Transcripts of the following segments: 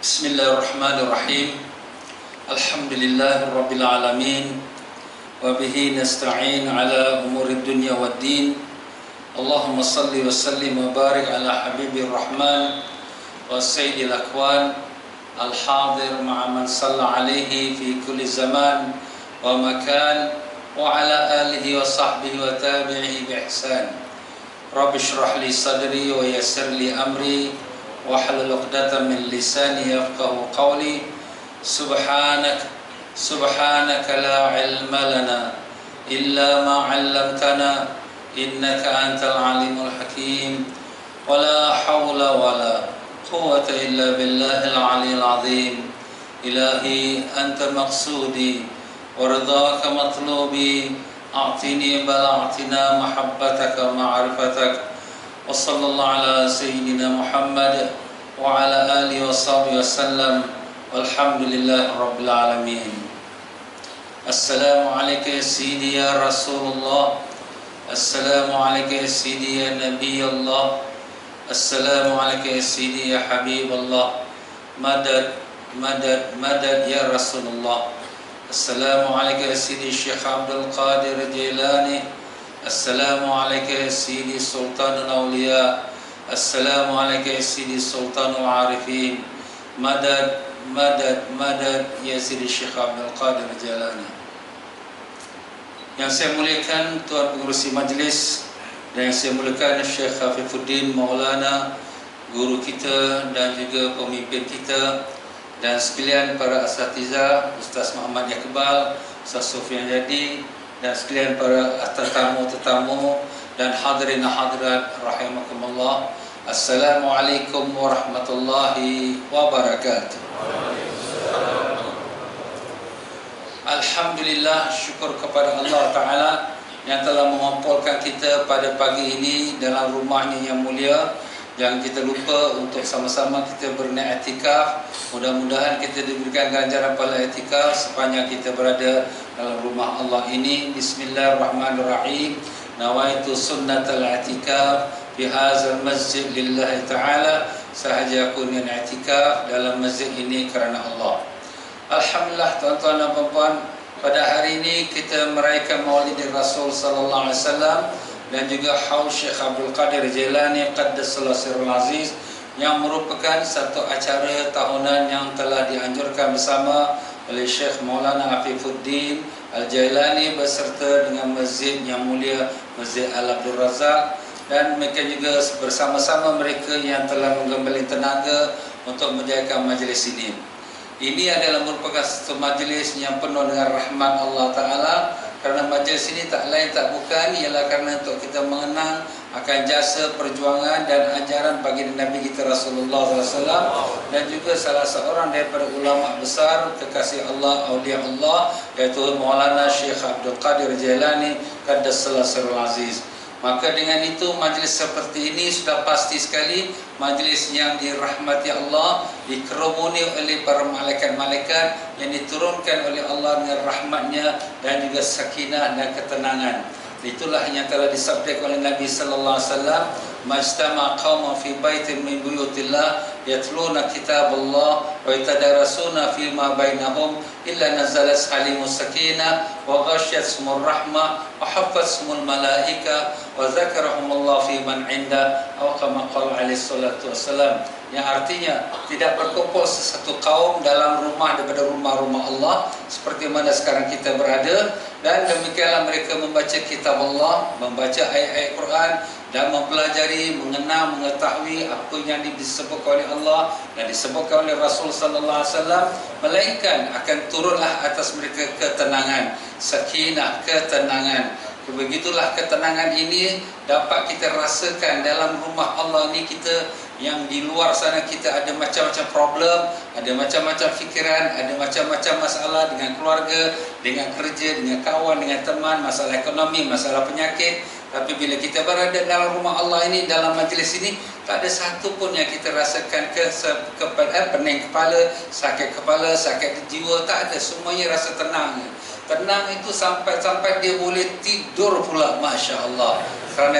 Bismillahirrahmanirrahim. Alhamdulillahirabbil alamin. Wa bihi nasta'in ala umurid dunya waddin. Allahumma salli wa sallim wa barik ala habibir rahman wa sayyidil akwan al-hadir ma'a man salla alaihi fi kulli zaman wa makan wa ala alihi wa sahbihi wa tabi'ihi bi ihsan. Rabbi shrah li sadri wa yassir li amri wahlul 'uqdatam min lisani yafqahu qawli. Subhanaka la ilma lana illa ma 'allamtana innaka antal alimul hakim. Wala hawla wala quwwata illa billahil 'aliyyil 'azim. Ilahi anta maqsudi wa ridhaka matlubi. A'tini bala'tina mahabbataka ma'rifatak. Wa sallallahu ala sayyidina Muhammad wa ala alihi wa sahbihi wa sallam. Walhamdulillahi rabbil alamin. Assalamu alayka ya Sidi ya Rasulullah. Assalamu alayka ya Sidi ya Nabi Allah. Assalamu alayka ya Sidi ya Habib Allah. Madad, madad, madad ya Rasulullah. Assalamu alayka ya Sidi Syekh Abdul Qadir Jailani. Assalamu alayka ya Sidi Sultanul Awliya. Assalamu alayka ya Sidi Sultanul Arifin. Madad, madad, madad ya Sidi Syekh Abdul Qadir Jailani. Yang saya muliakan Tuan Pengerusi Majlis dan yang saya muliakan Syekh Hafifuddin Maulana, guru kita dan juga pemimpin kita, dan sekalian para asatidzah, Ustaz Muhammad Iqbal, Ustaz Sufian Jadi, dan sekalian para tetamu-tetamu dan hadirin hadirat rahimakumullah. Assalamualaikum warahmatullahi wabarakatuh. Alhamdulillah, syukur kepada Allah Ta'ala yang telah mengumpulkan kita pada pagi ini dalam rumahnya yang mulia. Jangan kita lupa untuk sama-sama kita berniktikaf. Mudah-mudahan kita diberikan ganjaran pahala iktikaf sepanjang kita berada dalam rumah Allah ini. Bismillahirrahmanirrahim. Nawaitu sunnatal i'tikaf fi hadzal masjid lillahi ta'ala. Sahaja aku niat i'tikaf dalam masjid ini kerana Allah. Alhamdulillah tuan-tuan dan puan-puan, pada hari ini kita meraihkan Maulid Rasul sallallahu alaihi wasallam dan juga haul Syekh Abdul Qadir Jailani Qaddasallahu sirrul aziz, yang merupakan satu acara tahunan yang telah dianjurkan bersama oleh Syekh Maulana Hafifuddin Al-Jailani beserta dengan masjid yang mulia, Masjid Al-Abdul Razak, dan mereka juga bersama-sama mereka yang telah menggembali tenaga untuk menjayakan majlis ini. Ini adalah merupakan satu majlis yang penuh dengan rahmat Allah Ta'ala, kerana majlis ini tak lain tak bukan ialah kerana untuk kita mengenang akan jasa perjuangan dan ajaran baginda Nabi kita Rasulullah SAW, dan juga salah seorang daripada ulama besar kekasih Allah, awliya Allah, iaitu Maulana Syekh Abdul Qadir Jailani Qaddasallahu sirrul aziz. Maka dengan itu majlis seperti ini sudah pasti sekali majlis yang dirahmati Allah, dikerumuni oleh para malaikat-malaikat yang diturunkan oleh Allah dengan rahmatnya dan juga sakinah dan ketenangan. Itulah yang telah disabdakan oleh Nabi sallallahu alaihi wasallam, majtama qaumun fi baitin min buyutillah yatluna kitaballah wa yatadarasuna fi ma bainahum illa nazalat alimus sakinah wa ghasyiyatuhumur rahmah wa hafathumul malaika wa zakarahumullah fi man 'inda aw kama qala alaihi salatu wassalam. Yang artinya tidak berkumpul sesatu kaum dalam rumah daripada rumah-rumah Allah seperti mana sekarang kita berada, dan demikianlah mereka membaca kitab Allah, membaca ayat-ayat Quran dan mempelajari, mengenal, mengetahui apa yang disebutkan oleh Allah dan disebutkan oleh Rasul sallallahu alaihi wasallam, melainkan akan turunlah atas mereka ketenangan, sakinah, ketenangan. Begitulah ketenangan ini dapat kita rasakan dalam rumah Allah ni. Kita yang di luar sana kita ada macam-macam problem, ada macam-macam fikiran, ada macam-macam masalah dengan keluarga, dengan kerja, dengan kawan, dengan teman, masalah ekonomi, masalah penyakit. Tapi bila kita berada dalam rumah Allah ini, dalam majlis ini, tak ada satu pun yang kita rasakan pening kepala, sakit jiwa, tak ada. Semuanya rasa tenang. Tenang itu sampai dia boleh tidur pula, Masya Allah, kerana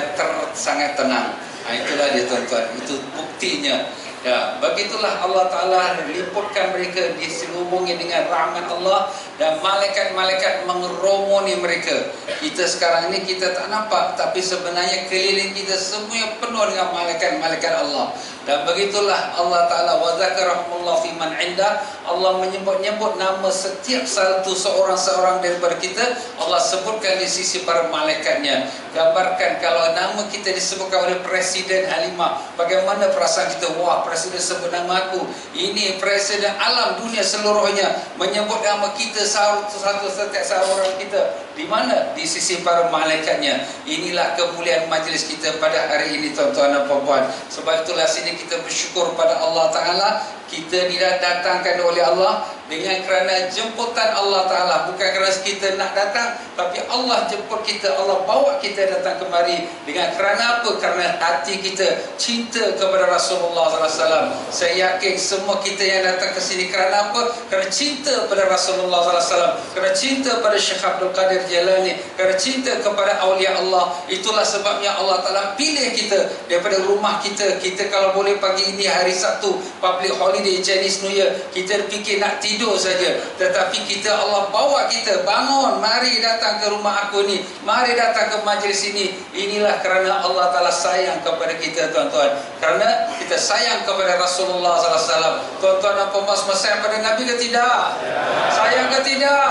sangat tenang. Itulah dia tuan-tuan, itu buktinya. Ya, begitulah Allah Ta'ala liputkan mereka, diselubungi dengan rahmat Allah, dan malaikat-malaikat mengeromoni mereka. Kita sekarang ini kita tak nampak, tapi sebenarnya keliling kita semua penuh dengan malaikat-malaikat Allah. Dan begitulah Allah Ta'ala, wa zakarahumullah fi man indah, Allah menyebut-nyebut nama setiap satu seorang-seorang daripada kita, Allah sebutkan di sisi para malaikatnya. Gambarkan kalau nama kita disebutkan oleh Presiden Halimah, bagaimana perasaan kita? Wah, Presiden sebut nama aku. Ini Presiden alam dunia seluruhnya menyebut nama kita satu setiap seorang kita. Di mana? Di sisi para malaikatnya. Inilah kemuliaan majlis kita pada hari ini, tuan-tuan dan puan-puan. Sebab itulah sini kita bersyukur pada Allah Ta'ala. Kita didatangkan oleh Allah dengan kerana jemputan Allah Ta'ala. Bukan kerana kita nak datang, tapi Allah jemput kita, Allah bawa kita datang kemari. Dengan kerana apa? Kerana hati kita cinta kepada Rasulullah SAW. Saya yakin semua kita yang datang ke sini kerana apa? Kerana cinta pada Rasulullah SAW, kerana cinta pada Syekh Abdul Qadir Jailani, kerana cinta kepada awliya Allah. Itulah sebabnya Allah Ta'ala pilih kita daripada rumah kita. Kita kalau boleh pagi ini hari Sabtu, public holiday, Chinese New Year, kita fikir nak tidur saja, tetapi kita, Allah bawa kita, bangun, mari datang ke rumah aku ni, mari datang ke majlis ini. Inilah kerana Allah Ta'ala sayang kepada kita, tuan-tuan. Kerana kita sayang kepada Rasulullah SAW. Tuan-tuan dan puan-puan semua sayang pada Nabi ke tidak? Sayang ke tidak?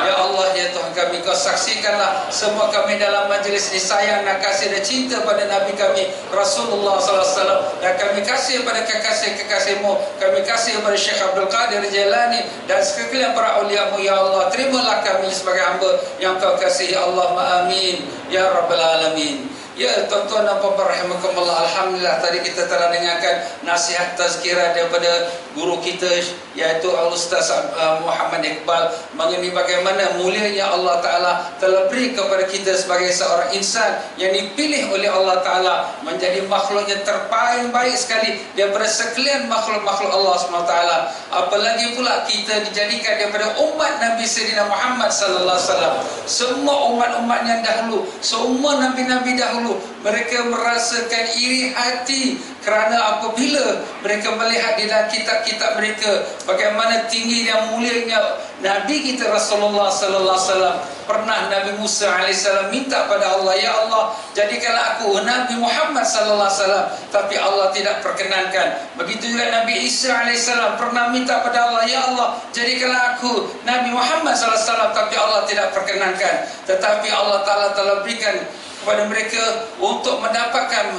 Ya Allah, ya Tuhan kami, Kau saksikanlah semua kami dalam majlis ini sayang dan kasih dan cinta pada Nabi kami Rasulullah SAW. Dan kami kasih pada kekasih-kekasih-Mu, kami kasih kepada Syekh Abdul Qadir Jailani dan sekalian para awliya-Mu. Ya Allah, terimalah kami sebagai hamba yang Kau kasihi. Allahumma amin ya rabbal alamin. Ya, tuan-tuan dan puan-puan rahimakumullah, alhamdulillah tadi kita telah dengarkan nasihat tazkirah daripada guru kita, iaitu Al-Ustaz Muhammad Iqbal, mengenai bagaimana mulianya Allah Ta'ala telah beri kepada kita sebagai seorang insan yang dipilih oleh Allah Ta'ala menjadi makhluk yang terbaik sekali daripada sekalian makhluk-makhluk Allah SWT. Apalagi pula kita dijadikan daripada umat Nabi Sayyidina Muhammad sallallahu alaihi wasallam. Semua umat-umat yang dahulu, semua nabi-nabi dahulu, mereka merasakan iri hati kerana apabila mereka melihat di dalam kitab-kitab mereka bagaimana tinggi dan mulianya Nabi kita Rasulullah sallallahu alaihi wasallam. Pernah Nabi Musa alaihissalam minta pada Allah, ya Allah, jadikanlah aku Nabi Muhammad sallallahu alaihi wasallam, tapi Allah tidak perkenankan. Begitu juga Nabi Isa alaihissalam pernah minta pada Allah, ya Allah, jadikanlah aku Nabi Muhammad sallallahu alaihi wasallam, tapi Allah tidak perkenankan. Tetapi Allah Ta'ala telah berikan kepada mereka untuk mendapatkan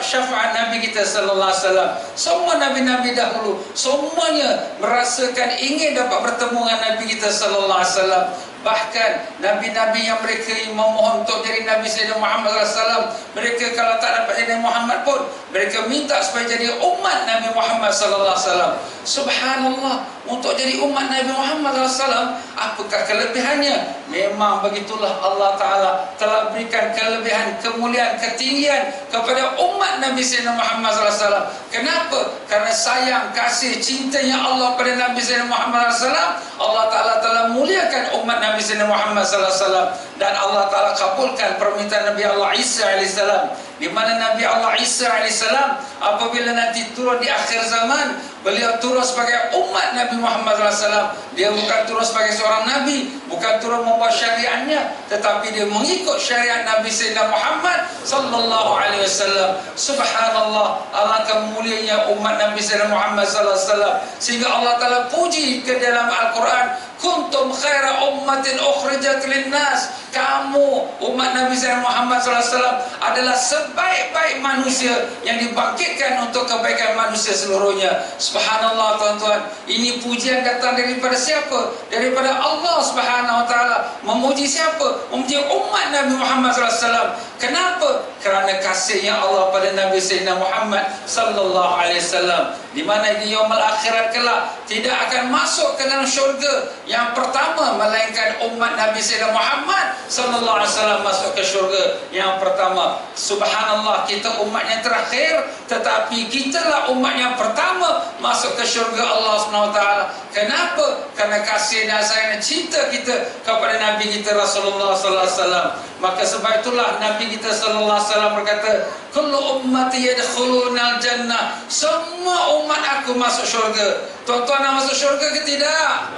syafaat Nabi kita sallallahu alaihi wasallam. Semua nabi-nabi dahulu semuanya merasakan ingin dapat bertemu dengan Nabi kita sallallahu alaihi wasallam. Bahkan nabi-nabi yang mereka memohon untuk jadi Nabi Sayyidina Muhammad SAW, mereka kalau tak dapat jadi Muhammad pun mereka minta supaya jadi umat Nabi Muhammad SAW. Subhanallah, untuk jadi umat Nabi Muhammad SAW, apakah kelebihannya? Memang begitulah Allah Ta'ala telah berikan kelebihan, kemuliaan, ketinggian kepada umat Nabi Sayyidina Muhammad SAW. Kenapa? Karena sayang, kasih, cintanya Allah pada Nabi Sayyidina Muhammad SAW. Allah Ta'ala telah muliakan umat Nabi Sayyidina Muhammad SAW. Dan Allah Ta'ala kabulkan permintaan Nabi Allah Isa alaihissalam, di mana Nabi Allah Isa alaihissalam apabila nanti turun di akhir zaman, beliau turun sebagai umat Nabi Muhammad SAW. Dia bukan turun sebagai seorang Nabi, bukan turun membawa syariatnya, tetapi dia mengikut syariat Nabi Sayyidina Muhammad sallallahu alaihi wasallam. Subhanallah, alangkah mulianya umat Nabi Sayyidina Muhammad sallallahu alaihi wasallam, sehingga Allah Ta'ala puji ke dalam Al-Quran, kuntum khaira ummatin ukhrijat linnas. Kamu umat Nabi Sayyidina Muhammad SAW adalah sebaik-baik manusia yang dibangkitkan untuk kebaikan manusia seluruhnya. Subhanallah, tuan-tuan, ini pujian datang daripada siapa? Daripada Allah Subhanahu Wa Taala. Memuji siapa? Memuji umat Nabi Muhammad SAW. Kenapa? Kerana kasihnya Allah pada Nabi Sayyidina Muhammad sallallahu alaihi wasallam, di mana di yaumul akhirat kelak tidak akan masuk ke dalam syurga yang pertama melainkan umat Nabi Sayyidina Muhammad sallallahu alaihi wasallam masuk ke syurga yang pertama. Subhanallah, kita umat yang terakhir, tetapi kitalah umat yang pertama masuk ke syurga Allah Subhanahu Wa Taala. Kenapa? Kerana kasih dan sayang dan cinta kita kepada Nabi kita Rasulullah sallallahu alaihi wasallam. Maka sebab itulah Nabi kita sallallahu alaihi Wasallam berkata, kullu ummati yadkhulunal jannah, semua umat aku masuk syurga. Tuan-tuan nak masuk syurga ke tidak?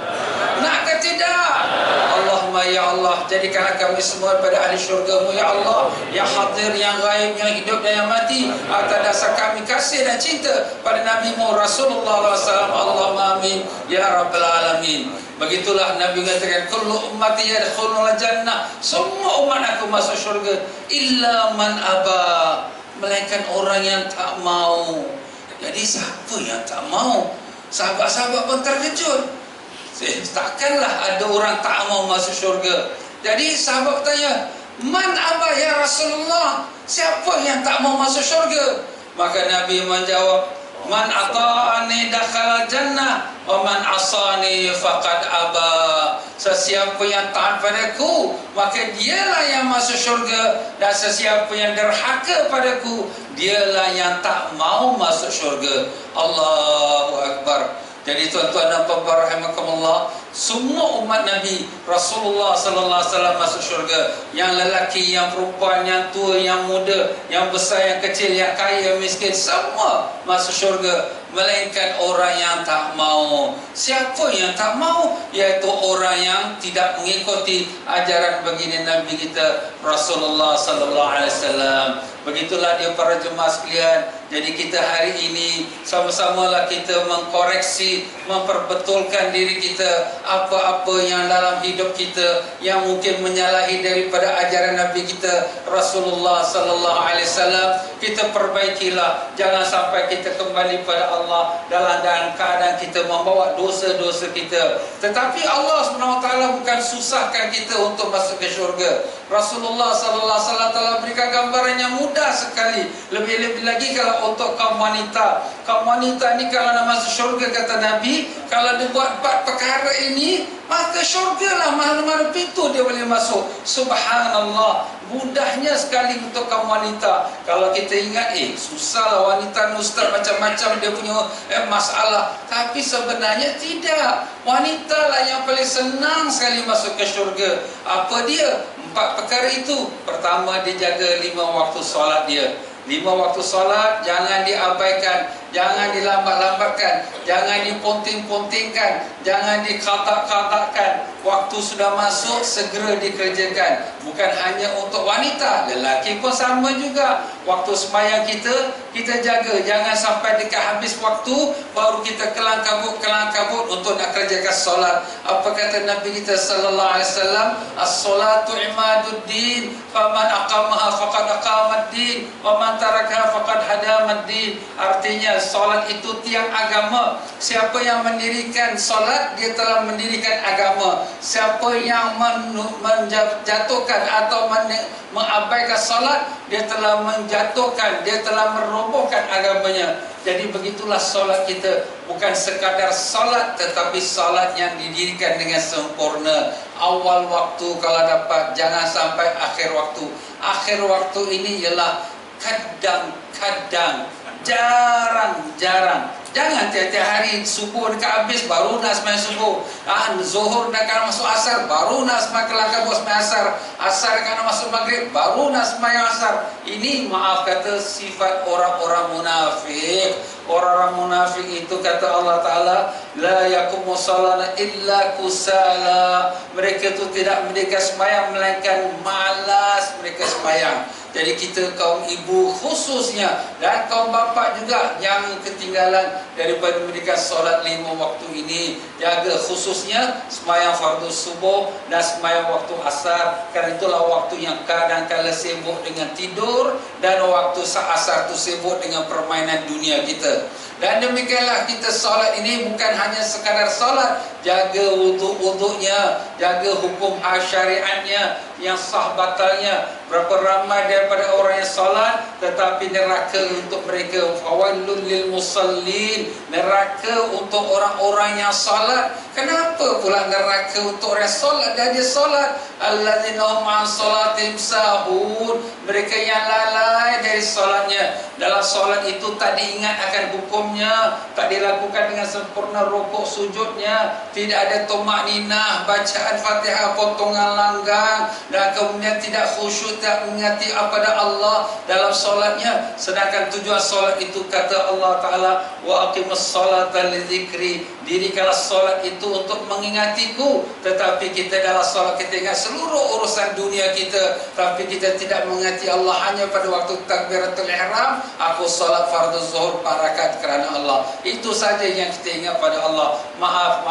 Nak ke tidak? Allahumma ya Allah, jadikanlah kami semua pada ahli syurga-Mu ya Allah, yang hadir, yang gaib, yang hidup dan yang mati, atas dasar kami kasih dan cinta pada Nabi-Mu Rasulullah SAW. Allahumma amin ya rabbal alamin. Begitulah Nabi katakan, kullu ummati yadkhulunal jannah, semua umat aku masuk syurga, illa man aba, melainkan orang yang tak mau. Jadi siapa yang tak mau? Sahabat-sahabat pun terkejut. Takkanlah ada orang tak mau masuk syurga. Jadi sahabat bertanya, man aba ya Rasulullah, siapa yang tak mau masuk syurga? Maka Nabi menjawab, man ata'ani dakhala jannah wa man asani faqad aba. Sesiapa yang taat padaku, maka dialah yang masuk syurga, dan sesiapa yang derhaka padaku, dialah yang tak mau masuk syurga. Allahu Akbar. Jadi tuan-tuan dan puan-puan rahimakumullah, semua umat Nabi Rasulullah sallallahu alaihi wasallam masuk syurga. Yang lelaki, yang perempuan, yang tua, yang muda, yang besar, yang kecil, yang kaya, yang miskin, semua masuk syurga, melainkan orang yang tak mau. Siapa yang tak mau? Iaitu orang yang tidak mengikuti ajaran baginda Nabi kita Rasulullah sallallahu alaihi wasallam. Begitulah dia para jemaah sekalian. Jadi kita hari ini sama-samalah kita mengkoreksi, memperbetulkan diri kita, apa-apa yang dalam hidup kita yang mungkin menyalahi daripada ajaran Nabi kita Rasulullah sallallahu alaihi wasallam, kita perbaikilah. Jangan sampai kita kembali pada Allah dalam keadaan kita membawa dosa-dosa kita. Tetapi Allah SWT bukan susahkan kita untuk masuk ke syurga. Rasulullah sallallahu alaihi wasallam telah berikan gambaran yang mudah sekali. Lebih-lebih lagi kalau untuk kaum wanita. Kaum wanita ni kalau nak masuk syurga, kata Nabi, kalau dia buat 4 perkara ini, maka syurgalah, mana-mana pintu dia boleh masuk. Subhanallah, mudahnya sekali untuk kaum wanita. Kalau kita ingat, susahlah wanita ni ustaz, macam-macam dia punya masalah. Tapi sebenarnya tidak. Wanita lah yang paling senang sekali masuk ke syurga. Apa dia? 4 perkara itu. Pertama, dia jaga 5 waktu solat dia. 5 waktu solat jangan diabaikan, jangan dilambat-lambatkan, jangan diponting-pontingkan, jangan dikatak-katakkan. Waktu sudah masuk, segera dikerjakan. Bukan hanya untuk wanita, lelaki pun sama juga. Waktu sembahyang kita jaga, jangan sampai dekat habis waktu baru kita kelang kabut untuk nak kerjakan solat. Apa kata Nabi kita sallallahu alaihi wasallam? As-salatu imaduddin, faman aqamaha faqad aqamad-din, wa man tarakaha faqad hadamad-din. Artinya solat itu tiang agama. Siapa yang mendirikan solat, dia telah mendirikan agama. Siapa yang menjatuhkan atau mengabaikan solat, dia telah menjatuhkan, dia telah merobohkan agamanya. Jadi begitulah solat kita. Bukan sekadar solat, tetapi solat yang didirikan dengan sempurna. Awal waktu kalau dapat, jangan sampai akhir waktu. Akhir waktu ini ialah kadang-kadang, jarang-jarang. Jangan tiap-tiap hari subuh dekat habis baru nak sembahyang subuh. Zuhur nak masuk asar baru nak sembahyang kelakar buat sembahyang asar. Asar nak masuk maghrib baru nak sembahyang asar. Ini maaf kata sifat orang-orang munafik. Orang-orang munafik itu kata Allah Ta'ala, la yaqumu salana illa kusala. Mereka itu tidak mendirikan sembahyang melainkan malas mereka sembahyang. Jadi kita kaum ibu khususnya dan kaum bapa juga yang ketinggalan daripada mendirikan solat 5 waktu ini, jaga khususnya sembahyang fardu subuh dan sembahyang waktu asar. Kerana itulah waktu yang kadang-kala sibuk dengan tidur, dan waktu asar itu sibuk dengan permainan dunia kita. Dan demikianlah kita solat ini bukan hanya sekadar solat, jaga wuduk-wuduknya, jaga hukum syariatnya yang sah batalnya. Berapa ramai daripada orang yang solat tetapi neraka untuk mereka. Fawailul lil musallin, neraka untuk orang-orang yang solat. Kenapa pula neraka untuk orang yang solat? Dan dia solat, alladzina hum an salatihim sahun, mereka yang lalai lalai dari solatnya. Dalam solat itu tak diingat akan hukumnya, tak dilakukan dengan sempurna rukuk sujudnya, tidak ada tumak ninah, bacaan Fatihah potongan langgang, dan kemudian tidak khusyuk, tak mengingati kepada Allah dalam solatnya. Sedangkan tujuan solat itu, kata Allah Ta'ala, wa aqimus salata lidzikri, dirikanlah solat itu untuk mengingatiku. Tetapi kita dalam solat kita ingat seluruh urusan dunia kita, tapi kita tidak mengingati Allah. Hanya pada waktu takbiratul ihram, aku solat fardu zuhur 4 rakaat kerana Allah. Itu saja yang kita ingat pada Allah. Maaf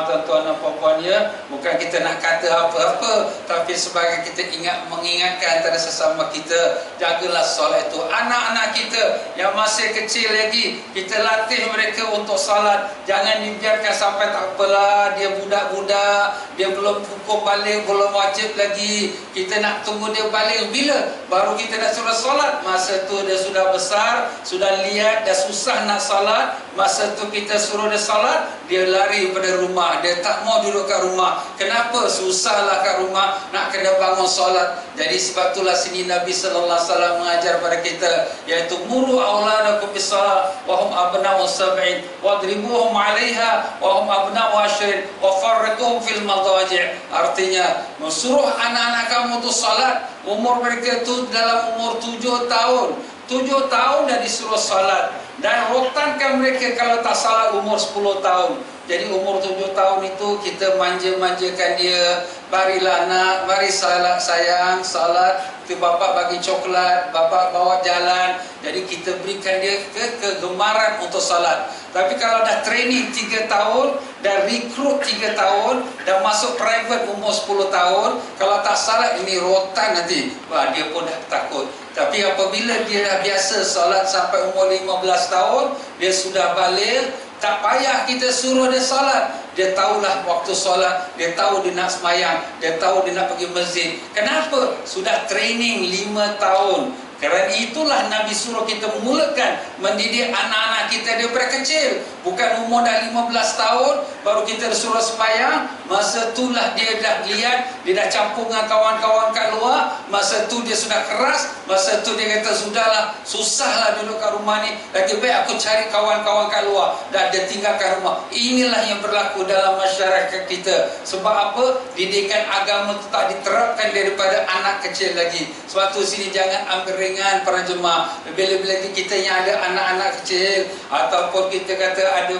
tuan-tuan dan puan-puan ya, bukan kita nak kata apa-apa, tapi sebagai kita mengingatkan antara sesama kita, jagalah solat itu. Anak-anak kita yang masih kecil lagi, kita latih mereka untuk salat. Jangan dibiarkan sampai tak apalah, dia budak-budak, dia belum hukum balik, belum wajib lagi, kita nak tunggu dia balik. Bila? Baru kita nak suruh salat. Masa tu dia sudah besar, sudah lihat, dah susah nak salat. Masa tu kita suruh dia salat, dia lari pada rumah, dia tak mau duduk kat rumah. Kenapa? Susahlah kat rumah, nak kena bangun salat. Jadi sebab itulah sini Nabi sallallahu alaihi wasallam mengajar pada kita, iaitu muru auladakum bis-salah wa hum abna'u sab'in wadribuhum 'alaiha wa hum abna'u 'ashrin wa farriquhum fil madaji'. Artinya, mensuruh anak-anak kamu tu salat. Umur mereka tu dalam umur 7 tahun. 7 tahun dah disuruh salat, dan rotankan mereka kalau tak salah umur 10 tahun. Jadi umur 7 tahun itu kita manja-manjakan dia. Barilah anak, mari salat sayang, salat. Itu bapa bagi coklat, bapa bawa jalan. Jadi kita berikan dia kegemaran untuk salat. Tapi kalau dah training 3 tahun, dah rekrut 3 tahun, dah masuk private umur 10 tahun, kalau tak salat ini rotan nanti. Wah, dia pun dah takut. Tapi apabila dia dah biasa salat sampai umur 15 tahun, dia sudah balik, tak payah kita suruh dia salat. Dia tahulah waktu solat, dia tahu dia nak semayang, dia tahu dia nak pergi masjid. Kenapa? Sudah training 5 tahun. Kerana itulah Nabi suruh kita memulakan mendidik anak-anak kita daripada kecil. Bukan umur dah 15 tahun baru kita suruh sembahyang. Masa itulah dia dah lihat, dia dah campur dengan kawan-kawan kat luar. Masa tu dia sudah keras. Masa tu dia kata, sudahlah, susahlah duduk kat rumah ni, lagi baik aku cari kawan-kawan kat luar. Dan dia tinggalkan rumah. Inilah yang berlaku dalam masyarakat kita. Sebab apa? Didikan agama itu tak diterapkan daripada anak kecil lagi. Sebab tu sini jangan ambil ringan para jemaah. Bila-bila kita yang ada anak-anak kecil, ataupun kita kata ada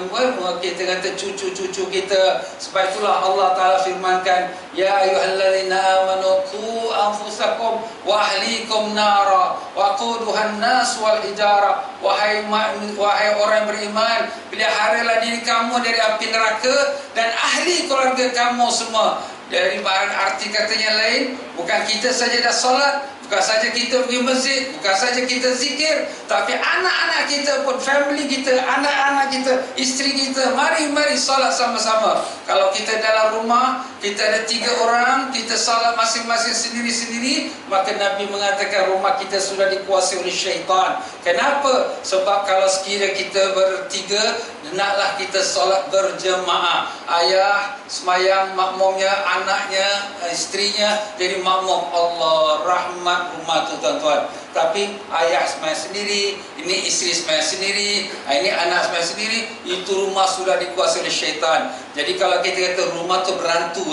kita kata cucu-cucu kita. Sebab itulah Allah Ta'ala firmankan, ya ayyuhalladzina amanu qu anfusakum wa ahlikum nara wa quduhan nas wal hijara. Wahai orang beriman, peliharalah diri kamu dari api neraka dan ahli keluarga kamu semua. Dari arti katanya lain, bukan kita saja dah solat, bukan saja kita pergi masjid, bukan saja kita zikir, tapi anak-anak kita pun, family kita, anak-anak kita, isteri kita, mari solat sama-sama. Kalau kita dalam rumah, kita ada 3 orang, kita salat masing-masing sendiri-sendiri, maka Nabi mengatakan rumah kita sudah dikuasai oleh syaitan. Kenapa? Sebab kalau sekiranya kita bertiga, hendaklah kita solat berjemaah. Ayah semayang makmumnya, anaknya, isterinya jadi makmum. Allah rahmat rumah tu tuan-tuan. Tapi ayah semayang sendiri, ini isteri semayang sendiri, ini anak semayang sendiri, itu rumah sudah dikuasai oleh syaitan. Jadi kalau kita kata rumah tu berantu,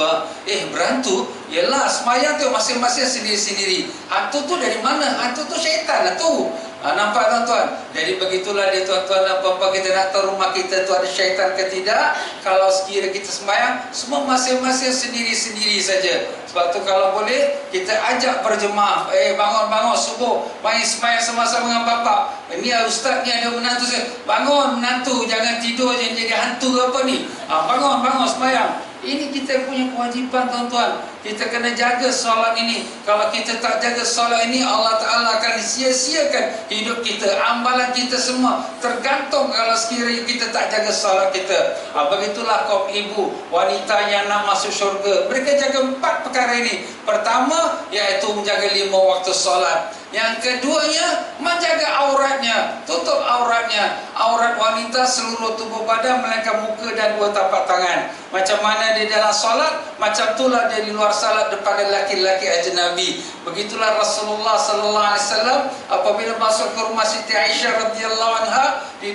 berantu? Yelah, semayang tu masing-masing sendiri-sendiri. Hantu tu dari mana? Hantu tu syaitan lah tu. Nampak tuan-tuan? Jadi begitulah dia tuan-tuan dan puan-puan, kita nak tahu rumah kita tu ada syaitan ke tidak. Kalau sekiranya kita sembahyang, semua masing-masing sendiri-sendiri saja. Sebab tu kalau boleh, kita ajak berjemaah. Bangun-bangun subuh, mari sembahyang sama-sama dengan bapa. Ini ustaz ni ada menantu saya. Bangun menantu, jangan tidur je jadi hantu apa ni. Bangun sembahyang. Ini kita punya kewajipan tuan-tuan. Kita kena jaga solat ini. Kalau kita tak jaga solat ini, Allah Ta'ala akan sia-siakan hidup kita. Amalan kita semua tergantung kalau sekiranya kita tak jaga solat kita. Begitulah kaum ibu, wanita yang nak masuk syurga. Mereka jaga 4 perkara ini. Pertama, iaitu menjaga 5 waktu solat. Yang keduanya, menjaga auratnya, tutup auratnya. Aurat wanita seluruh tubuh badan melainkan muka dan 2 tapak tangan. Macam mana di dalam solat, macam itulah dia di luar solat daripada laki-laki ajnabi. Begitulah Rasulullah sallallahu alaihi wasallam apabila masuk ke rumah Siti Aisyah radhiyallahu anha, di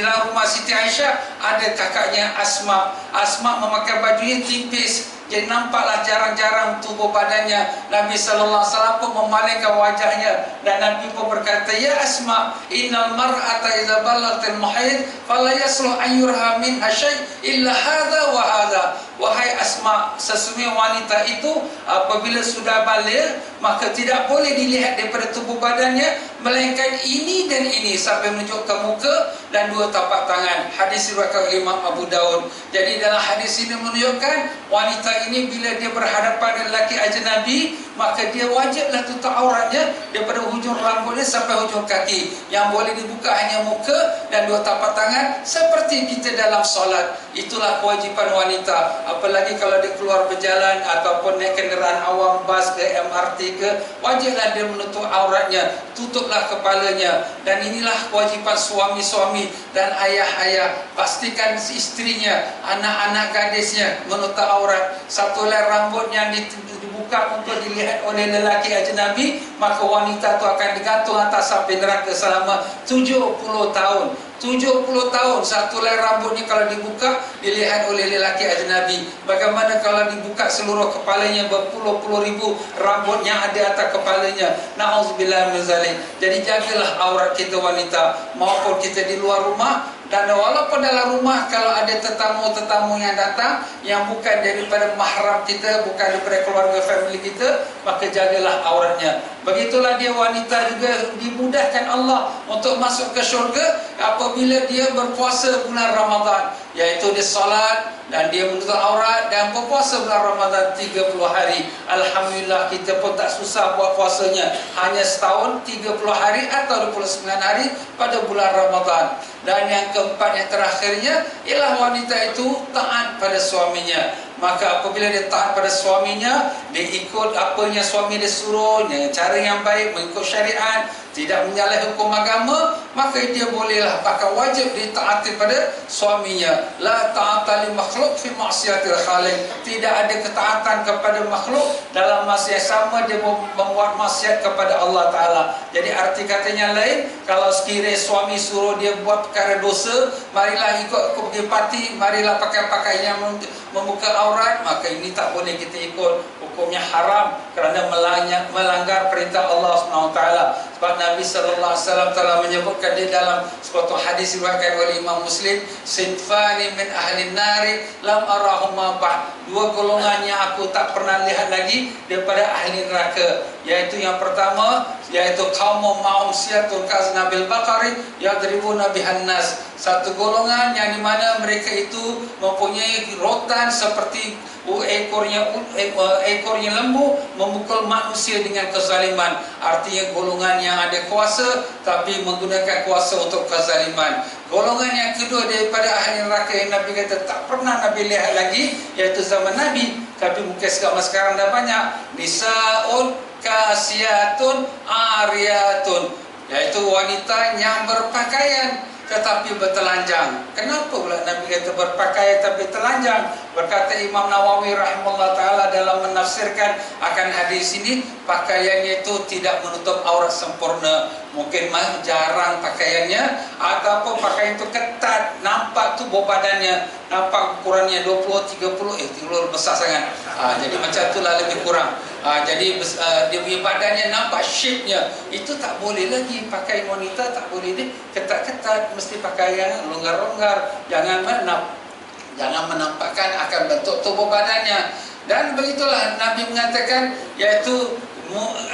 dalam rumah Siti Aisyah ada kakaknya Asma. Asma memakai baju yang tipis, jadi nampaklah jarang-jarang tubuh badannya. Nabi sallallahu alaihi wasallam pun memalingkan wajahnya dan Nabi pun berkata, "Ya Asma, innal mar'ata idza balaghatil mahid fala yasluh an yurha minha syai' illa hadza wa hadza." Wahai Asma, sesungguhnya wanita itu apabila sudah balik, maka tidak boleh dilihat daripada tubuh badannya melainkan ini dan ini, sampai menunjuk ke muka dan 2 tapak tangan. Hadis riwayat Imam Abu Daud. Jadi dalam hadis ini menunjukkan wanita ini bila dia berhadapan dengan lelaki ajnabi, maka dia wajiblah tutup auratnya daripada hujung rambutnya sampai hujung kaki. Yang boleh dibuka hanya muka dan 2 tapak tangan, seperti kita dalam solat. Itulah kewajipan wanita. Apalagi kalau dia keluar berjalan ataupun naik kenderaan awam, bas ke MRT ke, wajiblah dia menutup auratnya, tutuplah kepalanya. Dan inilah kewajipan suami-suami dan ayah-ayah. Pastikan istrinya, anak-anak gadisnya menutup aurat. Satu helai rambut yang dibuka untuk dilihat oleh lelaki ajnabi, maka wanita itu akan digantung atas api neraka selama 70 tahun. 70 tahun satu helai rambutnya kalau dibuka dilihat oleh lelaki ajnabi. Bagaimana kalau dibuka seluruh kepalanya, berpuluh-puluh ribu rambut yang ada atas kepalanya. Na'udzubillah min zalik. Jadi jagalah aurat kita wanita maupun kita di luar rumah. Dan walaupun dalam rumah, kalau ada tetamu-tetamu yang datang yang bukan daripada mahram kita, bukan daripada keluarga family kita, maka jagalah auratnya. Begitulah dia wanita juga dimudahkan Allah untuk masuk ke syurga apabila dia berpuasa bulan Ramadan, iaitu dia solat dan dia menutup aurat dan berpuasa bulan Ramadan 30 hari. Alhamdulillah, kita pun tak susah buat puasanya, hanya setahun 30 hari atau 29 hari pada bulan Ramadan. Dan yang keempat, yang terakhirnya, ialah wanita itu taat pada suaminya. Maka apabila dia taat pada suaminya, dia ikut apa yang suami dia suruh, cara yang baik, mengikut syariat, tidak menyalahi hukum agama, maka dia bolehlah, bahkan wajib ditaati pada suaminya. La ta'ata li makhluk fi maksiatil khaliq. Tidak ada ketaatan kepada makhluk dalam masa yang sama dia membuat maksiat kepada Allah Ta'ala. Jadi arti katanya lain, kalau sekiranya suami suruh dia buat perkara dosa, marilah ikut pergi parti, marilah pakai pakaian yang membuka aurat, maka ini tak boleh kita ikut. Hukumnya haram kerana melanggar perintah Allah SWT. Sebab Nabi sallallahu alaihi wasallam telah menyebutkan di dalam sepotong hadis diriwayatkan oleh Imam Muslim, sinfani min ahli nari lam arahuma ba'd. 2 golongan yang aku tak pernah lihat lagi daripada ahli neraka, iaitu yang pertama, iaitu kaum ma'um siyatun kaznabil baqari yadribuna bihan nas. Satu golongan yang di mana mereka itu mempunyai rotan seperti ekornya lembu, memukul manusia dengan kezaliman. Artinya golongan yang ada kuasa tapi menggunakan kuasa untuk kezaliman. Golongan yang kedua daripada ahli neraka yang Nabi kata tak pernah Nabi lihat lagi, iaitu zaman Nabi, tapi mungkin sekarang dah banyak. Nisaun kasiyatun ariyatun, iaitu wanita yang berpakaian tetapi bertelanjang. Kenapa pula Nabi kata berpakaian tapi telanjang? Berkata Imam Nawawi rahimahullah ta'ala dalam menafsirkan akan hadis ini, pakaiannya itu tidak menutup aurat sempurna. Mungkin jarang pakaiannya, ataupun pakaian itu ketat, nampak tubuh badannya, nampak ukurannya 20-30, 30 besar sangat. Jadi macam itulah lebih kurang. Jadi dia punya badannya nampak shape-nya. Itu tak boleh lagi. Pakaian wanita tak boleh dia ketat-ketat, mesti pakaian longgar-longgar, jangan menampakkan akan bentuk tubuh badannya. Dan begitulah Nabi mengatakan, iaitu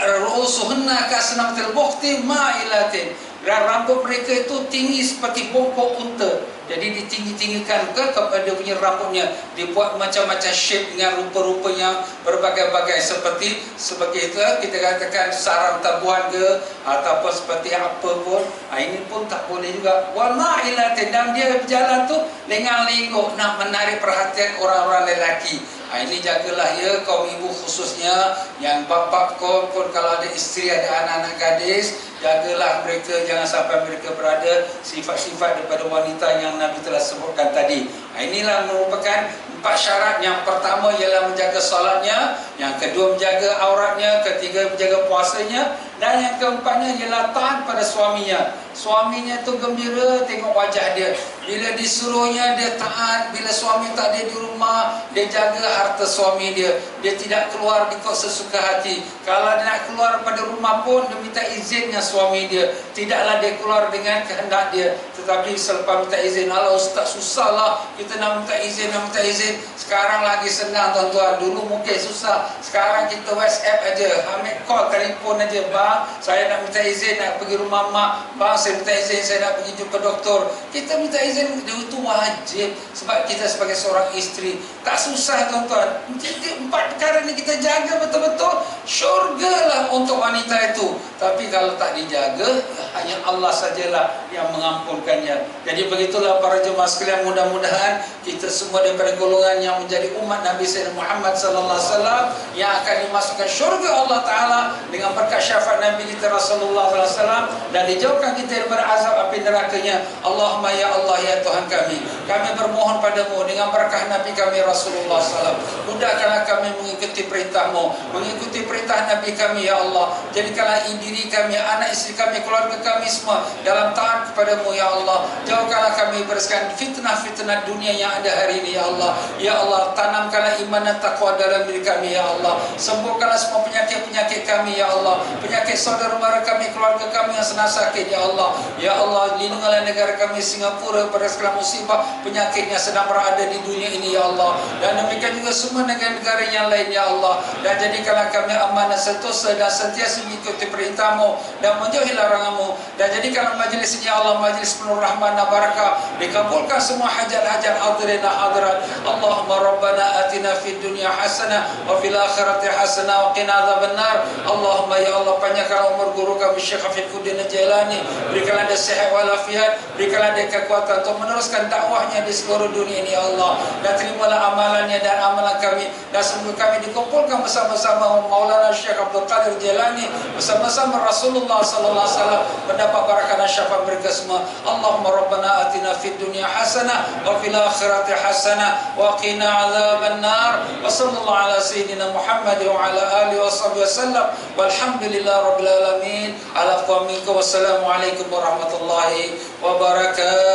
ru'usuhunna kasnamatil bukhti ma'ilatin. Rambut mereka itu tinggi seperti bongkok unta. Jadi ditinggi-tinggikan kepada punya rambutnya, dibuat macam-macam shape dengan rupa-rupanya berbagai-bagai, seperti itu kita katakan sarang tabuhan ke ataupun seperti apa pun. Ini pun tak boleh juga. Wa ma'ilatin, dan dia berjalan tu lengang-lenggok nak menarik perhatian orang-orang lelaki. Ini jagalah ya kaum ibu, khususnya yang bapa kau pun kalau ada isteri, ada anak-anak gadis, jagalah mereka, jangan sampai mereka berada sifat-sifat daripada wanita yang Nabi telah sebutkan tadi. Inilah merupakan 4 syarat. Yang pertama ialah menjaga solatnya, yang kedua menjaga auratnya, ketiga menjaga puasanya, dan yang keempatnya ialah taat pada suaminya. Suaminya tu gembira tengok wajah dia, bila disuruhnya dia taat, bila suami tak ada di rumah dia jaga harta suami dia, dia tidak keluar ikut sesuka hati. Kalau dia nak keluar pada rumah pun dia minta izin dengan suami dia, tidaklah dia keluar dengan kehendak dia, tetapi selepas minta izin. Allah ustaz, susahlah kita nak minta izin. Sekarang lagi senang tuan-tuan, dulu mungkin susah. Sekarang kita WhatsApp aja, ambil call, telefon aja, bang saya nak minta izin nak pergi rumah mak, bang saya minta izin saya nak pergi jumpa doktor. Kita minta izin, itu wajib sebab kita sebagai seorang isteri. Tak susah tuan-tuan. Jadi 4 perkara ni kita jaga betul-betul, syurgalah untuk wanita itu. Tapi kalau tak dijaga, hanya Allah sajalah yang mengampunkannya. Jadi begitulah para jemaah sekalian, mudah-mudahan kita semua daripada golongan yang menjadi umat Nabi Sayyidina Muhammad sallallahu alaihi wasallam yang akan dimasukkan syurga Allah Taala dengan berkat syafaat Nabi kita Rasulullah sallallahu alaihi wasallam, dan dijauhkan kita daripada azab api nerakanya. Allahumma ya Allah ya Tuhan kami bermohon padamu dengan berkah Nabi kami Rasulullah sallallahu alaihi wasallam, mudahkanlah kami mengikuti perintahmu, mengikuti perintah Nabi kami ya Allah. Jadikanlah diri kami, anak isteri kami, keluarga kami semua dalam taat kepadamu ya Allah. Jauhkanlah kami bersihkan fitnah-fitnah dunia yang ada hari ini ya Allah. Ya Allah, tanamkanlah iman dan taqwa dalam diri kami ya Allah. Sembuhkanlah semua penyakit-penyakit kami ya Allah, penyakit saudara mara kami, keluarga kami yang sedang sakit ya Allah. Ya Allah, lindungilah negara kami Singapura pada segala musibah penyakit yang sedang berada di dunia ini ya Allah, dan demikian juga semua negara-negara yang lain ya Allah. Dan jadikanlah kami amanah sentosa dan sentiasa mengikuti perintahmu dan menjauhi laranganmu, dan jadikanlah majlis ini ya Allah majlis penuh rahmat dan barakah, dikabulkan semua hajat-hajat hadirin dan hadirat. Allahumma rabbana atina fid dunya hasanah wa fil akhirati hasanah wa qina adzabannar. Allahumma ya Allah, panjangkan umur guru kami Syekh Hafizuddin Jailani, berikanlah dia sihat walafiat, berikanlah dia kekuatan untuk meneruskan dakwahnya di seluruh dunia ini ya Allah, dan terimalah amalannya dan amalan kami, dan semoga kami dikumpulkan bersama-sama Maulana Syekh Abdul Qadir Jailani bersama-sama Rasulullah sallallahu alaihi wasallam, mendapat barakah dan syafaat mereka semua. Allahumma rabbana atina fid dunya hasanah wa fil akhirati hasanah wa qina adzabannar. Wa sallallahu ala sayyidina Muhammad wa ala alihi washabbihi wasallam. Walhamdulillahirabbil alamin. Ala qawmika wassalamu alaikum warahmatullahi wabarakatuh.